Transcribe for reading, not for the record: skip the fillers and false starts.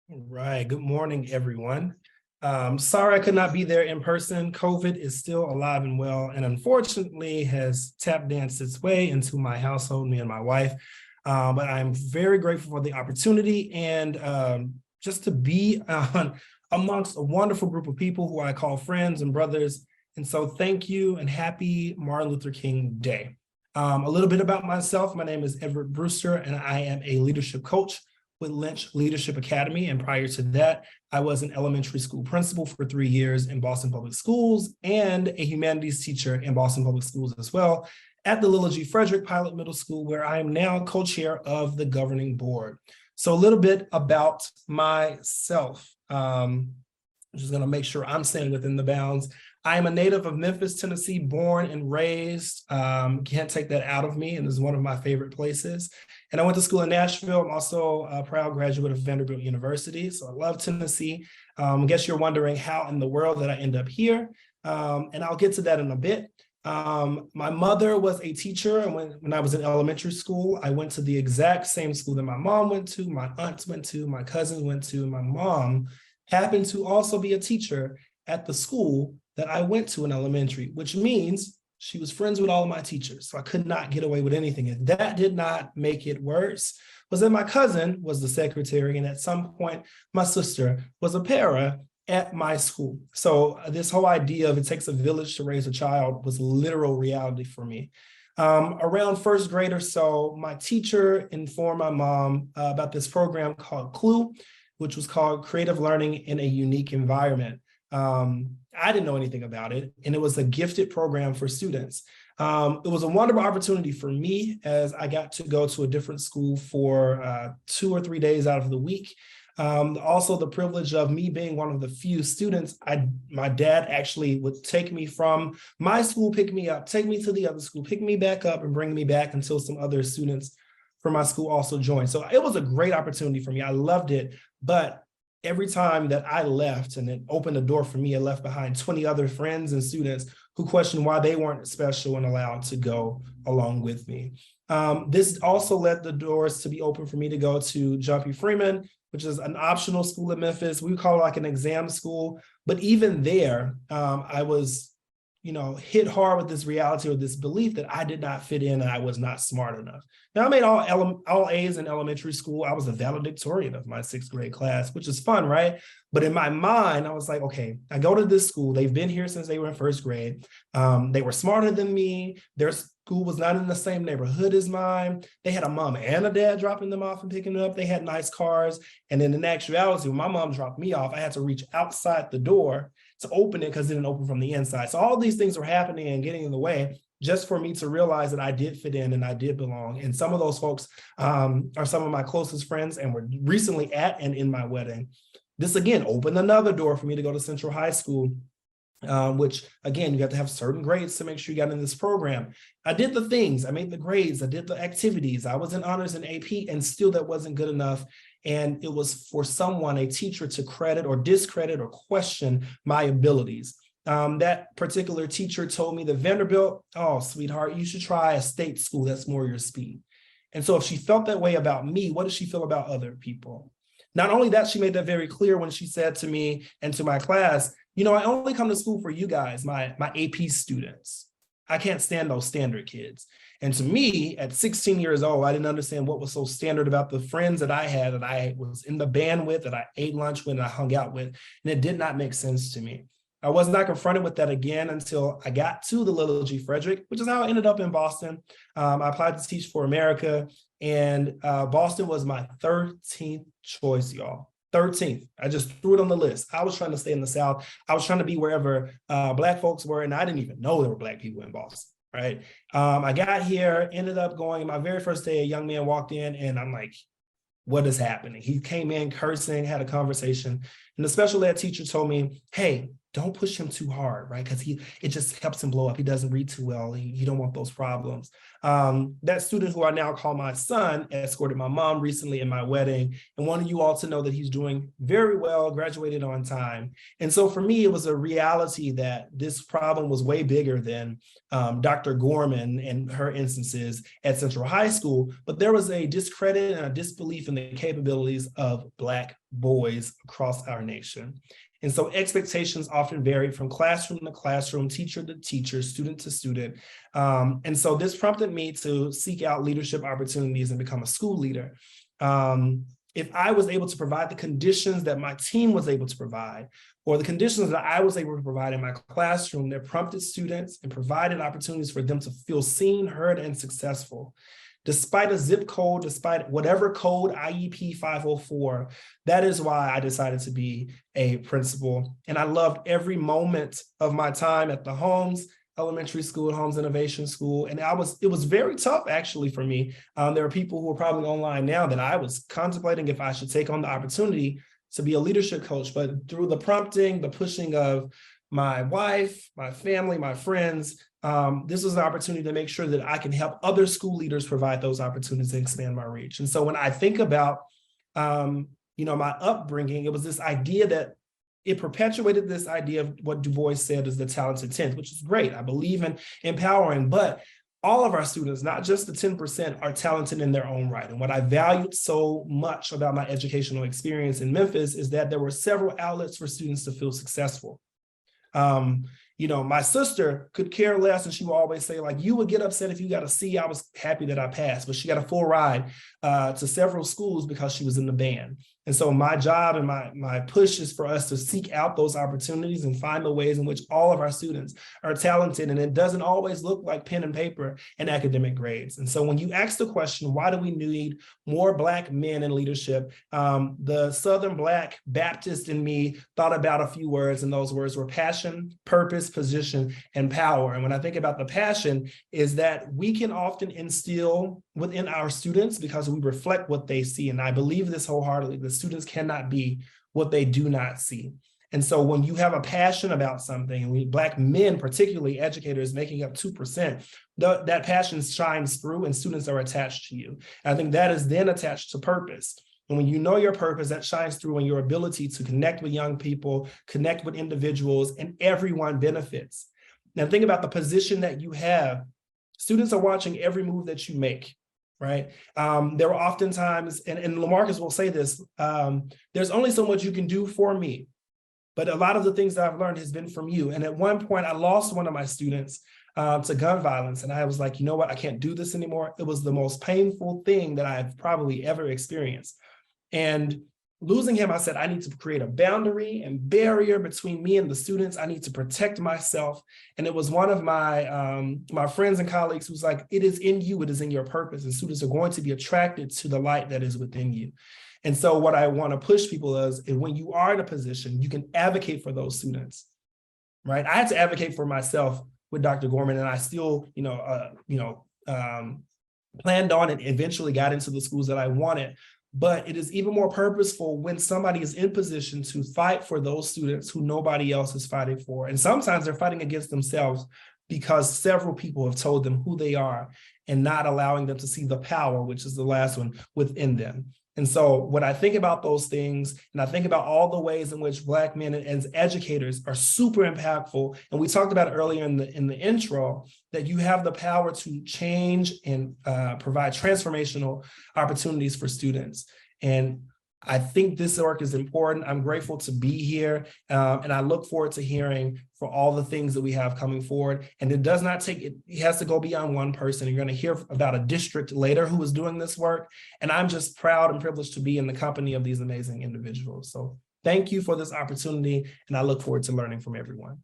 Right. Good morning, everyone. Sorry I could not be there in person. COVID is still alive and well, and unfortunately has tap danced its way into my household, me and my wife. But I'm very grateful for the opportunity and just to be amongst a wonderful group of people who I call friends and brothers. And so thank you and happy Martin Luther King Day. A little bit about myself. My name is Edverette Brewster, and I am a leadership coach with Lynch Leadership Academy. And prior to that, I was an elementary school principal for 3 years in Boston Public Schools and a humanities teacher in Boston Public Schools as well at the Lilla G. Frederick Pilot Middle School, where I am now co-chair of the governing board. So a little bit about myself. I'm just going to make sure I'm staying within the bounds. I am a native of Memphis, Tennessee, born and raised. Can't take that out of me, and is one of my favorite places. And I went to school in Nashville. I'm also a proud graduate of Vanderbilt University, so I love Tennessee. I guess you're wondering how in the world did I end up here, and I'll get to that in a bit. My mother was a teacher, and when I was in elementary school, I went to the exact same school that my mom went to, my aunts went to, my cousins went to. My mom happened to also be a teacher at the school that I went to in elementary, which means she was friends with all of my teachers. So I could not get away with anything. And that did not make it worse. Was that my cousin was the secretary, and at some point, my sister was a para at my school. So this whole idea of it takes a village to raise a child was literal reality for me. Around first grade or so, my teacher informed my mom about this program called CLUE, which was called Creative Learning in a Unique Environment. I didn't know anything about it, and it was a gifted program for students. It was a wonderful opportunity for me as I got to go to a different school for 2 or 3 days out of the week. Also the privilege of me being one of the few students, my dad actually would take me from my school, pick me up, take me to the other school, pick me back up and bring me back until some other students from my school also joined. So it was a great opportunity for me. I loved it, but every time that I left and it opened the door for me, I left behind 20 other friends and students who questioned why they weren't special and allowed to go along with me. This also led the doors to be open for me to go to John P. Freeman, which is an optional school in Memphis. We call it like an exam school. But even there, I was hit hard with this reality or this belief that I did not fit in and I was not smart enough. Now, I made all A's in elementary school. I was the valedictorian of my 6th grade class, which is fun, right? But in my mind, I was like, okay, I go to this school. They've been here since they were in 1st grade. They were smarter than me. Their school was not in the same neighborhood as mine. They had a mom and a dad dropping them off and picking them up. They had nice cars. And then in actuality, when my mom dropped me off, I had to reach outside the door to open it because it didn't open from the inside. So all these things were happening and getting in the way just for me to realize that I did fit in and I did belong. And some of those folks are some of my closest friends and were recently at and in my wedding. This again opened another door for me to go to Central High School, which again, you have to have certain grades to make sure you got in this program. I did the things, I made the grades, I did the activities, I was in honors and AP, and still that wasn't good enough. And it was for someone, a teacher, to credit or discredit or question my abilities. That particular teacher told me that Vanderbilt, oh, sweetheart, you should try a state school. That's more your speed. And so if she felt that way about me, what does she feel about other people? Not only that, she made that very clear when she said to me and to my class, I only come to school for you guys, my AP students. I can't stand those standard kids. And to me, at 16 years old, I didn't understand what was so standard about the friends that I had, that I was in the band with, that I ate lunch with, and I hung out with. And it did not make sense to me. I was not confronted with that again until I got to the Lilla G. Frederick, which is how I ended up in Boston. I applied to teach for America, and Boston was my 13th choice, y'all. 13th. I just threw it on the list. I was trying to stay in the South. I was trying to be wherever Black folks were, and I didn't even know there were Black people in Boston, right? I got here, ended up going, my very first day, a young man walked in, and I'm like, what is happening? He came in cursing, had a conversation, and the special ed teacher told me, hey, don't push him too hard, right? Because it just helps him blow up. He doesn't read too well. You don't want those problems. That student who I now call my son escorted my mom recently in my wedding, and wanted you all to know that he's doing very well, graduated on time. And so for me, it was a reality that this problem was way bigger than Dr. Gorman and her instances at Central High School, but there was a discredit and a disbelief in the capabilities of Black boys across our nation. And so expectations often vary from classroom to classroom, teacher to teacher, student to student. And so this prompted me to seek out leadership opportunities and become a school leader. If I was able to provide the conditions that my team was able to provide, or the conditions that I was able to provide in my classroom that prompted students and provided opportunities for them to feel seen, heard, and successful. Despite a zip code, despite whatever code, IEP 504, that is why I decided to be a principal. And I loved every moment of my time at the Holmes Elementary School, Holmes Innovation School. And it was very tough actually for me. There are people who are probably online now that I was contemplating if I should take on the opportunity to be a leadership coach, but through the prompting, the pushing of my wife, my family, my friends, this was an opportunity to make sure that I can help other school leaders provide those opportunities and expand my reach. And so when I think about, my upbringing, it was this idea that it perpetuated this idea of what Du Bois said is the talented 10th, which is great. I believe in empowering, but all of our students, not just the 10%, are talented in their own right. And what I valued so much about my educational experience in Memphis is that there were several outlets for students to feel successful. My sister could care less, and she would always say, like, you would get upset if you got a C. I was happy that I passed, but she got a full ride to several schools because she was in the band. And so my job and my push is for us to seek out those opportunities and find the ways in which all of our students are talented. And it doesn't always look like pen and paper and academic grades. And so when you ask the question, why do we need more Black men in leadership? The Southern Black Baptist in me thought about a few words, and those words were passion, purpose, position, and power. And when I think about the passion, is that we can often instill within our students because we reflect what they see. And I believe this wholeheartedly, that students cannot be what they do not see. And so when you have a passion about something, and Black men, particularly educators making up 2%, that passion shines through and students are attached to you. And I think that is then attached to purpose. And when you know your purpose, that shines through in your ability to connect with young people, connect with individuals, and everyone benefits. Now think about the position that you have. Students are watching every move that you make. Right. There were oftentimes, and LaMarcus will say this, there's only so much you can do for me, but a lot of the things that I've learned has been from you. And at one point I lost one of my students to gun violence. And I was like, you know what, I can't do this anymore. It was the most painful thing that I've probably ever experienced. And losing him, I said, I need to create a boundary and barrier between me and the students. I need to protect myself. And it was one of my friends and colleagues who's like, it is in you, it is in your purpose. And students are going to be attracted to the light that is within you. And so what I want to push people is when you are in a position, you can advocate for those students, right? I had to advocate for myself with Dr. Gorman, and I still, planned on and eventually got into the schools that I wanted. But it is even more purposeful when somebody is in position to fight for those students who nobody else is fighting for. And sometimes they're fighting against themselves because several people have told them who they are and not allowing them to see the power, which is the last one, within them. And so when I think about those things, and I think about all the ways in which Black men as educators are super impactful, and we talked about earlier in the intro, that you have the power to change and provide transformational opportunities for students. And I think this work is important. I'm grateful to be here, and I look forward to hearing for all the things that we have coming forward. And it does not take, it has to go beyond one person. You're going to hear about a district later who is doing this work. And I'm just proud and privileged to be in the company of these amazing individuals. So thank you for this opportunity, and I look forward to learning from everyone.